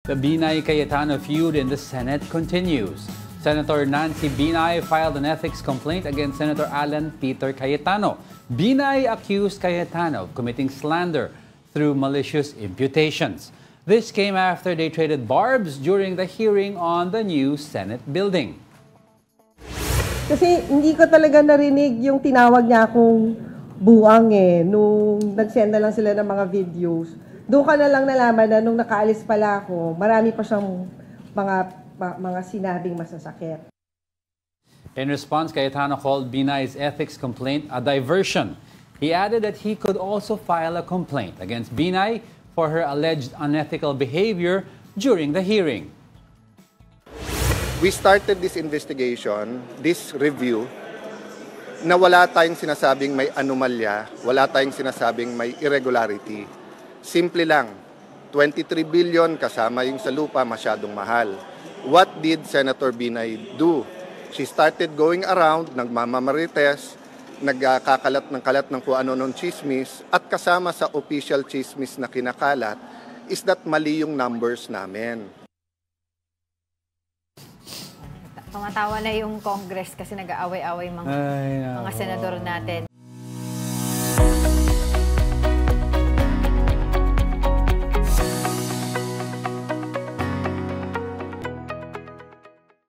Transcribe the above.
The Binay-Cayetano feud in the Senate continues. Senator Nancy Binay filed an ethics complaint against Senator Alan Peter Cayetano. Binay accused Cayetano of committing slander through malicious imputations. This came after they traded barbs during the hearing on the new Senate building. Kasi hindi ko talaga narinig yung tinawag niya akong buwang nung nag-send na lang sila ng mga videos. Doon ka na lang nalaman na nung nakaalis pala ako, marami pa siyang mga sinabing masasakit. In response, Cayetano called Binay's ethics complaint a diversion. He added that he could also file a complaint against Binay for her alleged unethical behavior during the hearing. We started this investigation, this review, na wala tayong sinasabing may anomalya, wala tayong sinasabing may irregularity. Simple lang, 23 billion kasama yung sa lupa masyadong mahal. What did Senator Binay do? She started going around, nagmamamarites, nagkakalat ng kung ano-anong chismis, at kasama sa official chismis na kinakalat is that mali yung numbers namin. Tumatawa na yung Congress kasi nag-aaway-away mga senador natin.